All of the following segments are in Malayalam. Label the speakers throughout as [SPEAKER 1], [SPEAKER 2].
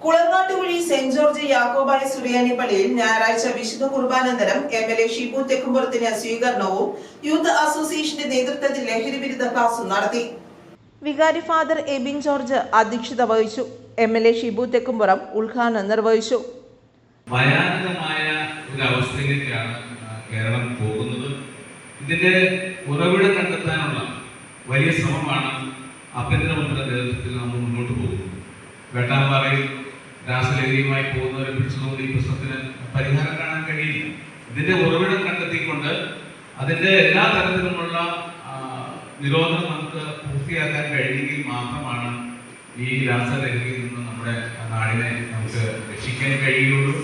[SPEAKER 1] കുളങ്ങാട്ടുകുഴി സെന്റ് ജോർജ് യാക്കോബായ സുറിയാനി പള്ളിയിൽ ഞായറാഴ്ച വിശുദ്ധ കുർബാനന്തരം MLA ഷിബു തെക്കുംപുറത്തിന് സ്വീകരണവും യൂത്ത് അസോസിയേഷന്റെ നേതൃത്വത്തിൽ ലഹരി വിരുദ്ധ ക്ലാസും നടത്തി. വികാരി ഫാദർ എബിൻ ജോർജ് അധ്യക്ഷത വഹിച്ചു. MLA ഷിബു തെക്കുംപുറം ഉദ്ഘാടനം നിർവഹിച്ചു.
[SPEAKER 2] ഭയാനകമായ ഒരു അവസ്ഥയിലേക്കാണ് കേരളം പോകുന്നത്. ഇതിന്റെ ഉറവിടം കണ്ടെത്താനുള്ള വലിയ ശ്രമമാണ് ആഭ്യന്തരമന്ത്രിയുടെ നേതൃത്വത്തിൽ നമ്മൾ മുന്നോട്ട് പോകുന്നത്. വേട്ടാമ്പാറയിൽ രാസലഹരിയുമായി പോകുന്നവരെ പിടിച്ചുകൊണ്ട് ഈ പ്രശ്നത്തിന് പരിഹാരം കാണാൻ കഴിയില്ല. ഇതിന്റെ ഉറവിടം കണ്ടെത്തിക്കൊണ്ട് അതിന്റെ എല്ലാ തരത്തിലുമുള്ള നിരോധനം നമുക്ക് പൂർത്തിയാക്കാൻ കഴിയുമെങ്കിൽ മാത്രമാണ് ഈ രാസലഹരിയിൽ നിന്ന് നമ്മുടെ നാടിനെ നമുക്ക് രക്ഷിക്കാൻ കഴിയുള്ളൂ.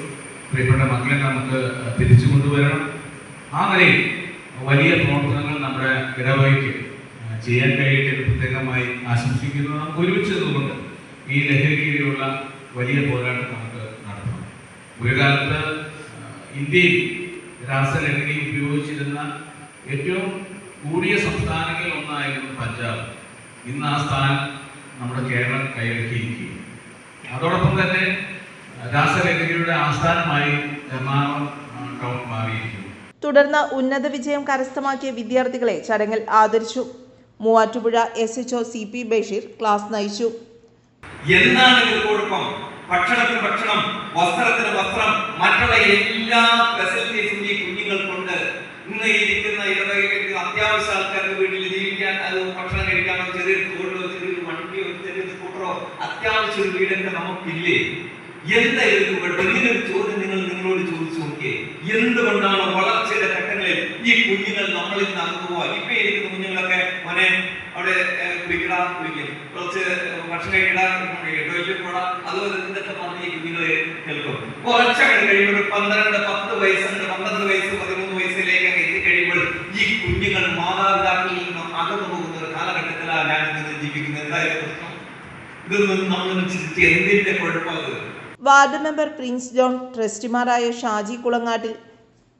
[SPEAKER 2] പ്രിയപ്പെട്ട മക്കളെ നമുക്ക് തിരിച്ചു കൊണ്ടുവരണം. ആ നിലയിൽ വലിയ പ്രവർത്തനങ്ങൾ നമ്മുടെ ഇടവകയ്ക്ക് ചെയ്യാൻ കഴിയട്ടെ പ്രത്യേകമായി ആശംസിക്കുന്നു. നമുക്ക് ഒരുമിച്ച് നിന്നുകൊണ്ട് ഈ ലഹരിക്കെതിരെയുള്ള വലിയ പോരാട്ടം നമുക്ക് നടത്തണം. ഒരു കാലത്ത് ഇന്ത്യയിൽ രാസലഹരി ഉപയോഗിച്ചിരുന്ന ഏറ്റവും കൂടിയ സംസ്ഥാനങ്ങളിൽ ഒന്നായിരുന്നു പഞ്ചാബ്. ഇന്ന് ആ സ്ഥാനം നമ്മുടെ കേരളം കൈയടക്കിയിരിക്കുകയും അതോടൊപ്പം തന്നെ രാസലഹരിയുടെ ആസ്ഥാനമായി എറണാകുളം ടൗൺ മാറിയിരിക്കുന്നു.
[SPEAKER 1] തുടർന്ന് ഉന്നത വിജയം കരസ്ഥമാക്കിയ വിദ്യാർത്ഥികളെ ചടങ്ങിൽ ആദരിച്ചു. Muvattupuzha SHO CP Basheer class നയിച്ചു.
[SPEAKER 3] എന്താണ് ഇവർക്കൊടുപ്പം? ഭക്ഷണത്തിന് ഭക്ഷണം, വസ്ത്രത്തിന് വസ്ത്രം, മറ്റുള്ള എല്ലാ ഫെസിലിറ്റീസും ഈ കുഞ്ഞുങ്ങൾക്കുണ്ട്. ഇന്ന് ഇരിക്കുന്ന ഇടവകയിൽ അത്യാവശ്യ ആൾക്കാർക്ക് വീട്ടിൽ ജീവിക്കാൻ, അത് ഭക്ഷണം കഴിക്കാനോ ചെറിയൊരു തോടിലോ ചെറിയൊരു വണ്ടിയോ ചെറിയൊരു സ്കൂട്ടറോ അത്യാവശ്യ ഒരു വീടിന്റെ നമുക്കില്ലേ? എന്താ ഇതൊരു കുഴപ്പം? ഇങ്ങനൊരു ചോദ്യം നിങ്ങളോട് ചോദിച്ചു നോക്കിയേ. എന്തുകൊണ്ടാണ് വളർച്ചയുടെ ഘട്ടങ്ങളിൽ ഈ കുഞ്ഞുങ്ങൾ നമ്മളിൽ നിന്ന് അകന്നു പോവാ? ഇപ്പൊ ഇരിക്കുന്ന കുഞ്ഞുങ്ങളൊക്കെ മോനെ അവിടെ കുടിക്കണം, കുറച്ച് ഭക്ഷണം കഴിക്കണം, ടോയ്ലറ്റ് പോടാം, അതുപോലെ ഇതൊക്കെ പറഞ്ഞ് ഈ കുഞ്ഞുങ്ങളെ കേൾക്കും. കുറച്ചൊക്കെ കഴിയുമ്പോൾ 12, 10 വയസ്സുണ്ട്, 12 വയസ്സ് 13 വയസ്സിലേക്കൊക്കെ എത്തിക്കഴിയുമ്പോൾ ഈ കുഞ്ഞുങ്ങൾ മാതാപിതാക്കളിൽ നിന്നും അകന്നു പോകുന്ന ഒരു കാലഘട്ടത്തിലാണ് ഞാൻ ഇന്ന് ജീവിക്കുന്നത്. എന്തായാലും പ്രശ്നം ഇതൊന്നും നമ്മളൊന്നും ചിന്തിച്ച് എന്തിന്റെ കുഴപ്പമാകുക.
[SPEAKER 1] വാർഡ് മെമ്പർ പ്രിൻസ് ജോൺ, ട്രസ്റ്റിമാരായ ഷാജി കുളങ്ങാട്ടിൽ,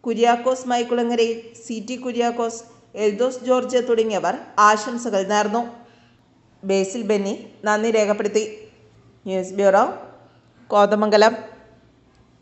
[SPEAKER 1] കുര്യാക്കോസ് മൈക്കുളങ്ങരയിൽ, CT കുര്യാക്കോസ്, എൽദോസ് ജോർജ് തുടങ്ങിയവർ ആശംസകൾ നേർന്നു. ബേസിൽ ബെന്നി നന്ദി രേഖപ്പെടുത്തി. News bureau, Kothamangalam.